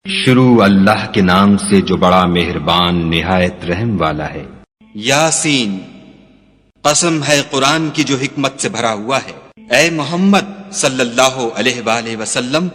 شروع اللہ کے نام سے جو بڑا مہربان نہایت رحم والا ہے۔ یاسین، قسم ہے قرآن کی جو حکمت سے بھرا ہوا ہے۔ اے محمد صلی اللہ علیہ وآلہ وسلم،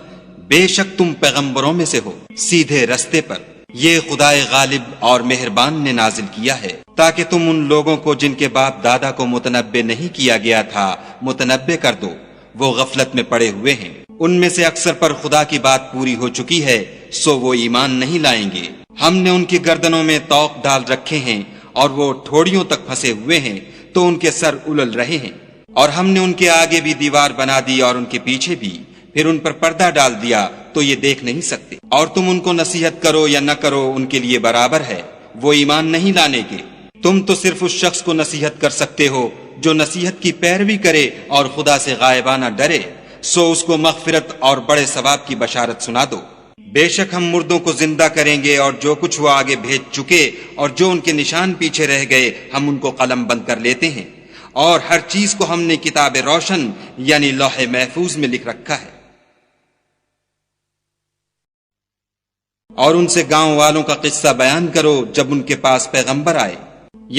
بے شک تم پیغمبروں میں سے ہو سیدھے رستے پر۔ یہ خدائے غالب اور مہربان نے نازل کیا ہے تاکہ تم ان لوگوں کو جن کے باپ دادا کو متنبع نہیں کیا گیا تھا متنبع کر دو، وہ غفلت میں پڑے ہوئے ہیں۔ ان میں سے اکثر پر خدا کی بات پوری ہو چکی ہے، سو وہ ایمان نہیں لائیں گے۔ ہم نے ان کی گردنوں میں طوق ڈال رکھے ہیں اور وہ ٹھوڑیوں تک پھنسے ہوئے ہیں تو ان کے سر الل رہے ہیں، اور ہم نے ان کے آگے بھی دیوار بنا دی اور ان کے پیچھے بھی، پھر ان پر پردہ ڈال دیا تو یہ دیکھ نہیں سکتے۔ اور تم ان کو نصیحت کرو یا نہ کرو ان کے لیے برابر ہے، وہ ایمان نہیں لانے کے۔ تم تو صرف اس شخص کو نصیحت کر سکتے ہو جو نصیحت کی پیروی کرے اور خدا سے غائبانہ ڈرے، سو اس کو مغفرت اور بڑے ثواب کی بشارت سنا دو۔ بے شک ہم مردوں کو زندہ کریں گے، اور جو کچھ وہ آگے بھیج چکے اور جو ان کے نشان پیچھے رہ گئے ہم ان کو قلم بند کر لیتے ہیں، اور ہر چیز کو ہم نے کتاب روشن یعنی لوح محفوظ میں لکھ رکھا ہے۔ اور ان سے گاؤں والوں کا قصہ بیان کرو جب ان کے پاس پیغمبر آئے،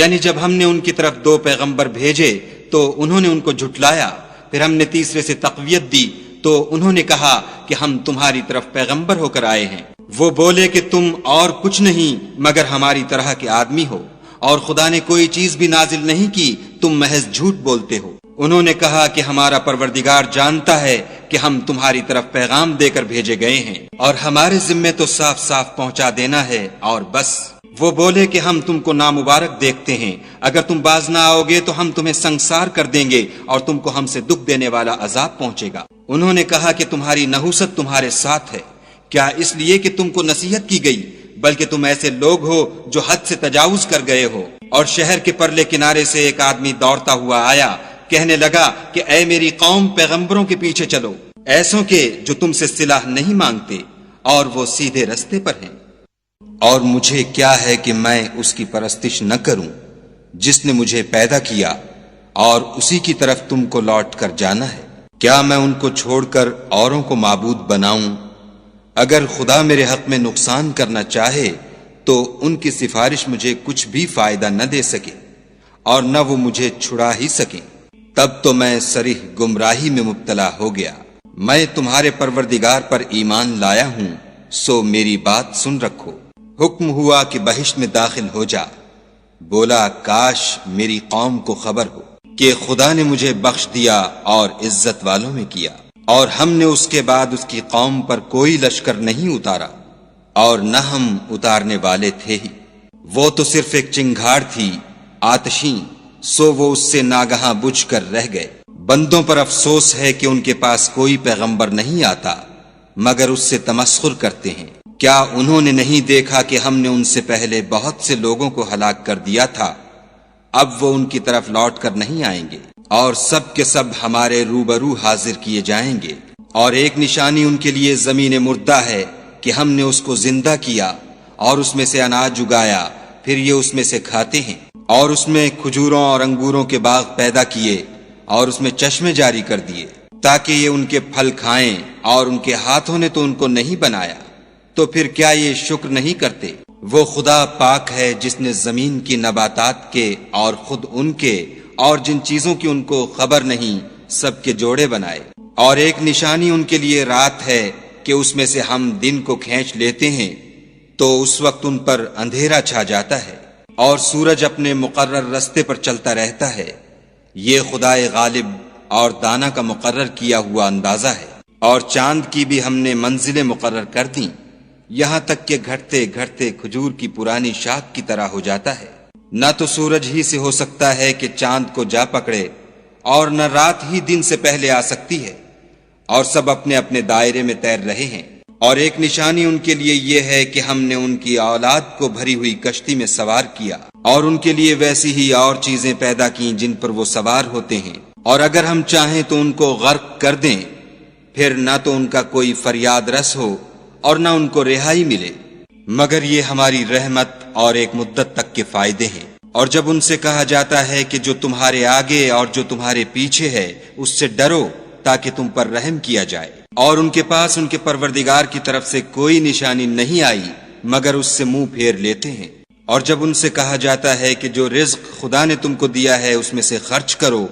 یعنی جب ہم نے ان کی طرف 2 پیغمبر بھیجے تو انہوں نے ان کو جھٹلایا، پھر ہم نے تیسرے سے تقویت دی تو انہوں نے کہا کہ ہم تمہاری طرف پیغمبر ہو کر آئے ہیں۔ وہ بولے کہ تم اور کچھ نہیں مگر ہماری طرح کے آدمی ہو، اور خدا نے کوئی چیز بھی نازل نہیں کی، تم محض جھوٹ بولتے ہو۔ انہوں نے کہا کہ ہمارا پروردگار جانتا ہے کہ ہم تمہاری طرف پیغام دے کر بھیجے گئے ہیں، اور ہمارے ذمے تو صاف صاف پہنچا دینا ہے اور بس۔ وہ بولے کہ ہم تم کو نامبارک دیکھتے ہیں، اگر تم باز نہ آؤ گے تو ہم تمہیں سنگسار کر دیں گے اور تم کو ہم سے دکھ دینے والا عذاب پہنچے گا۔ انہوں نے کہا کہ تمہاری نحوست تمہارے ساتھ ہے، کیا اس لیے کہ تم کو نصیحت کی گئی، بلکہ تم ایسے لوگ ہو جو حد سے تجاوز کر گئے ہو۔ اور شہر کے پرلے کنارے سے ایک آدمی دوڑتا ہوا آیا، کہنے لگا کہ اے میری قوم، پیغمبروں کے پیچھے چلو، ایسوں کے جو تم سے صلاح نہیں مانگتے اور وہ سیدھے رستے پر ہیں۔ اور مجھے کیا ہے کہ میں اس کی پرستش نہ کروں جس نے مجھے پیدا کیا، اور اسی کی طرف تم کو لوٹ کر جانا ہے۔ کیا میں ان کو چھوڑ کر اوروں کو معبود بناؤں؟ اگر خدا میرے حق میں نقصان کرنا چاہے تو ان کی سفارش مجھے کچھ بھی فائدہ نہ دے سکے، اور نہ وہ مجھے چھڑا ہی سکیں۔ تب تو میں صریح گمراہی میں مبتلا ہو گیا۔ میں تمہارے پروردگار پر ایمان لایا ہوں، سو میری بات سن رکھو۔ حکم ہوا کہ بہشت میں داخل ہو جا۔ بولا کاش میری قوم کو خبر ہو کہ خدا نے مجھے بخش دیا اور عزت والوں میں کیا، اور ہم نے اس کے بعد اس کی قوم پر کوئی لشکر نہیں اتارا، اور نہ ہم اتارنے والے تھے ہی۔ وہ تو صرف ایک چنگھاڑ تھی آتشیں، سو وہ اس سے ناگہاں بجھ کر رہ گئے۔ بندوں پر افسوس ہے کہ ان کے پاس کوئی پیغمبر نہیں آتا مگر اس سے تمسخر کرتے ہیں۔ کیا انہوں نے نہیں دیکھا کہ ہم نے ان سے پہلے بہت سے لوگوں کو ہلاک کر دیا تھا؟ اب وہ ان کی طرف لوٹ کر نہیں آئیں گے، اور سب کے سب ہمارے روبرو حاضر کیے جائیں گے۔ اور ایک نشانی ان کے لیے زمین مردہ ہے کہ ہم نے اس کو زندہ کیا اور اس میں سے اناج اگایا، پھر یہ اس میں سے کھاتے ہیں۔ اور اس میں کھجوروں اور انگوروں کے باغ پیدا کیے اور اس میں چشمے جاری کر دیے تاکہ یہ ان کے پھل کھائیں، اور ان کے ہاتھوں نے تو ان کو نہیں بنایا، تو پھر کیا یہ شکر نہیں کرتے؟ وہ خدا پاک ہے جس نے زمین کی نباتات کے اور خود ان کے اور جن چیزوں کی ان کو خبر نہیں سب کے جوڑے بنائے۔ اور ایک نشانی ان کے لیے رات ہے کہ اس میں سے ہم دن کو کھینچ لیتے ہیں تو اس وقت ان پر اندھیرا چھا جاتا ہے، اور سورج اپنے مقرر رستے پر چلتا رہتا ہے۔ یہ خدائے غالب اور دانا کا مقرر کیا ہوا اندازہ ہے۔ اور چاند کی بھی ہم نے منزلیں مقرر کر دیں، یہاں تک کہ گھٹتے گھٹتے کھجور کی پرانی شاخ کی طرح ہو جاتا ہے۔ نہ تو سورج ہی سے ہو سکتا ہے کہ چاند کو جا پکڑے، اور نہ رات ہی دن سے پہلے آ سکتی ہے، اور سب اپنے اپنے دائرے میں تیر رہے ہیں۔ اور ایک نشانی ان کے لیے یہ ہے کہ ہم نے ان کی اولاد کو بھری ہوئی کشتی میں سوار کیا، اور ان کے لیے ویسی ہی اور چیزیں پیدا کی جن پر وہ سوار ہوتے ہیں، اور اگر ہم چاہیں تو ان کو غرق کر دیں، پھر نہ تو ان کا کوئی فریاد رس ہو اور نہ ان کو رہائی ملے، مگر یہ ہماری رحمت اور ایک مدت تک کے فائدے ہیں۔ اور جب ان سے کہا جاتا ہے کہ جو تمہارے آگے اور جو تمہارے پیچھے ہے اس سے ڈرو تاکہ تم پر رحم کیا جائے، اور ان کے پاس ان کے پروردگار کی طرف سے کوئی نشانی نہیں آئی مگر اس سے منہ پھیر لیتے ہیں۔ اور جب ان سے کہا جاتا ہے کہ جو رزق خدا نے تم کو دیا ہے اس میں سے خرچ کرو،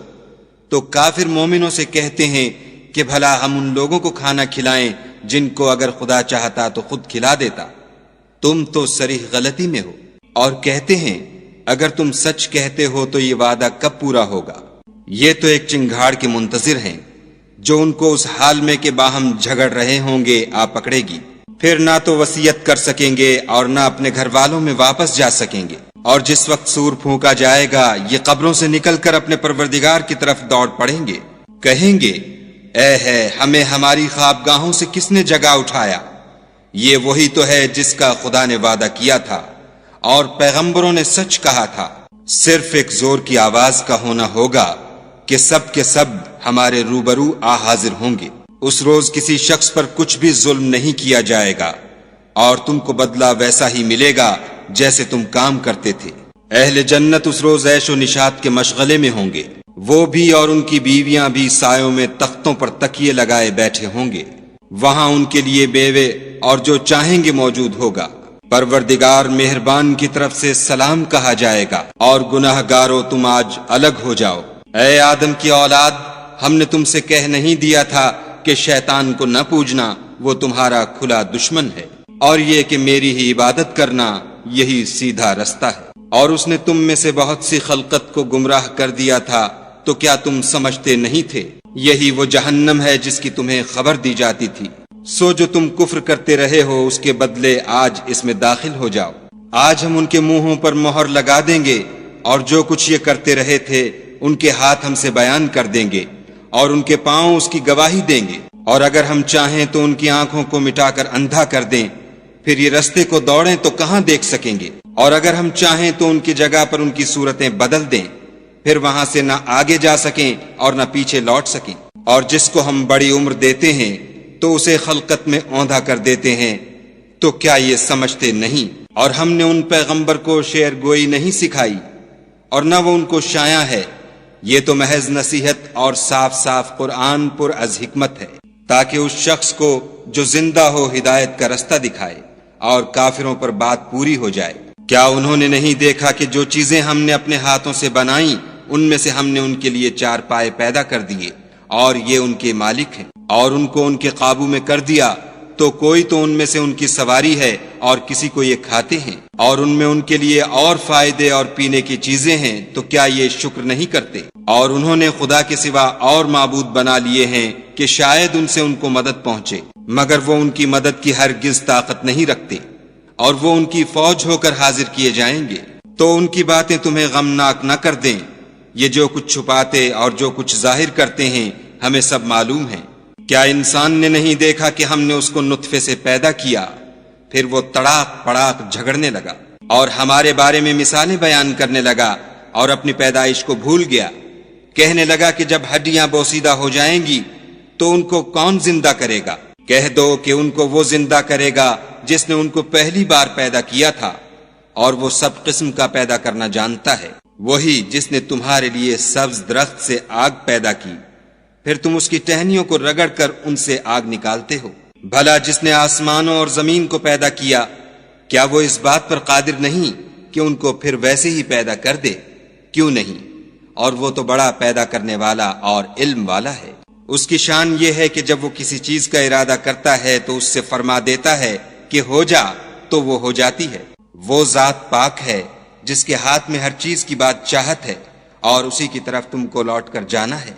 تو کافر مومنوں سے کہتے ہیں کہ بھلا ہم ان لوگوں کو کھانا کھلائیں جن کو اگر خدا چاہتا تو خود کھلا دیتا، تم تو صریح غلطی میں ہو۔ اور کہتے ہیں اگر تم سچ کہتے ہو تو یہ وعدہ کب پورا ہوگا؟ یہ تو ایک چنگھاڑ کے منتظر ہیں جو ان کو اس حال میں کہ باہم جھگڑ رہے ہوں گے آ پکڑے گی، پھر نہ تو وصیت کر سکیں گے اور نہ اپنے گھر والوں میں واپس جا سکیں گے۔ اور جس وقت سور پھونکا جائے گا یہ قبروں سے نکل کر اپنے پروردگار کی طرف دوڑ پڑیں گے، کہیں گے اے ہے ہمیں ہماری خوابگاہوں سے کس نے جگا اٹھایا؟ یہ وہی تو ہے جس کا خدا نے وعدہ کیا تھا اور پیغمبروں نے سچ کہا تھا۔ صرف ایک زور کی آواز کا ہونا ہوگا کہ سب کے سب ہمارے روبرو آ حاضر ہوں گے۔ اس روز کسی شخص پر کچھ بھی ظلم نہیں کیا جائے گا اور تم کو بدلہ ویسا ہی ملے گا جیسے تم کام کرتے تھے۔ اہل جنت اس روز عیش و نشاط کے مشغلے میں ہوں گے، وہ بھی اور ان کی بیویاں بھی سایوں میں تختوں پر تکیے لگائے بیٹھے ہوں گے، وہاں ان کے لیے بیوے اور جو چاہیں گے موجود ہوگا۔ پروردگار مہربان کی طرف سے سلام کہا جائے گا اور گناہ گارو تم آج الگ ہو جاؤ۔ اے آدم کی اولاد، ہم نے تم سے کہہ نہیں دیا تھا کہ شیطان کو نہ پوجنا، وہ تمہارا کھلا دشمن ہے، اور یہ کہ میری ہی عبادت کرنا یہی سیدھا رستہ ہے۔ اور اس نے تم میں سے بہت سی خلقت کو گمراہ کر دیا تھا، تو کیا تم سمجھتے نہیں تھے؟ یہی وہ جہنم ہے جس کی تمہیں خبر دی جاتی تھی۔ سو جو تم کفر کرتے رہے ہو اس کے بدلے آج اس میں داخل ہو جاؤ۔ آج ہم ان کے منہوں پر مہر لگا دیں گے اور جو کچھ یہ کرتے رہے تھے ان کے ہاتھ ہم سے بیان کر دیں گے اور ان کے پاؤں اس کی گواہی دیں گے۔ اور اگر ہم چاہیں تو ان کی آنکھوں کو مٹا کر اندھا کر دیں، پھر یہ رستے کو دوڑیں تو کہاں دیکھ سکیں گے؟ اور اگر ہم چاہیں تو ان کی جگہ پر ان کی صورتیں بدل دیں، پھر وہاں سے نہ آگے جا سکیں اور نہ پیچھے لوٹ سکیں۔ اور جس کو ہم بڑی عمر دیتے ہیں تو اسے خلقت میں اوندھا کر دیتے ہیں، تو کیا یہ سمجھتے نہیں؟ اور ہم نے ان پیغمبر کو شعر گوئی نہیں سکھائی اور نہ وہ ان کو شایع ہے، یہ تو محض نصیحت اور صاف صاف قرآن پر از حکمت ہے، تاکہ اس شخص کو جو زندہ ہو ہدایت کا رستہ دکھائے اور کافروں پر بات پوری ہو جائے۔ کیا انہوں نے نہیں دیکھا کہ جو چیزیں ہم نے اپنے ہاتھوں سے بنائیں ان میں سے ہم نے ان کے لیے چار پائے پیدا کر دیے اور یہ ان کے مالک ہیں، اور ان کو ان کے قابو میں کر دیا تو کوئی تو ان میں سے ان کی سواری ہے اور کسی کو یہ کھاتے ہیں، اور ان میں ان کے لیے اور فائدے اور پینے کی چیزیں ہیں، تو کیا یہ شکر نہیں کرتے؟ اور انہوں نے خدا کے سوا اور معبود بنا لیے ہیں کہ شاید ان سے ان کو مدد پہنچے، مگر وہ ان کی مدد کی ہرگز طاقت نہیں رکھتے، اور وہ ان کی فوج ہو کر حاضر کیے جائیں گے۔ تو ان کی باتیں تمہیں غمناک نہ کر دیں، یہ جو کچھ چھپاتے اور جو کچھ ظاہر کرتے ہیں ہمیں سب معلوم ہے۔ کیا انسان نے نہیں دیکھا کہ ہم نے اس کو نطفے سے پیدا کیا، پھر وہ تڑاک پڑاک جھگڑنے لگا اور ہمارے بارے میں مثالیں بیان کرنے لگا اور اپنی پیدائش کو بھول گیا، کہنے لگا کہ جب ہڈیاں بوسیدہ ہو جائیں گی تو ان کو کون زندہ کرے گا؟ کہہ دو کہ ان کو وہ زندہ کرے گا جس نے ان کو پہلی بار پیدا کیا تھا، اور وہ سب قسم کا پیدا کرنا جانتا ہے، وہی جس نے تمہارے لیے سبز درخت سے آگ پیدا کی، پھر تم اس کی ٹہنیوں کو رگڑ کر ان سے آگ نکالتے ہو۔ بھلا جس نے آسمانوں اور زمین کو پیدا کیا، کیا وہ اس بات پر قادر نہیں کہ ان کو پھر ویسے ہی پیدا کر دے؟ کیوں نہیں؟ اور وہ تو بڑا پیدا کرنے والا اور علم والا ہے۔ اس کی شان یہ ہے کہ جب وہ کسی چیز کا ارادہ کرتا ہے تو اس سے فرما دیتا ہے کہ ہو جا، تو وہ ہو جاتی ہے۔ وہ ذات پاک ہے جس کے ہاتھ میں ہر چیز کی بات چاہت ہے، اور اسی کی طرف تم کو لوٹ کر جانا ہے۔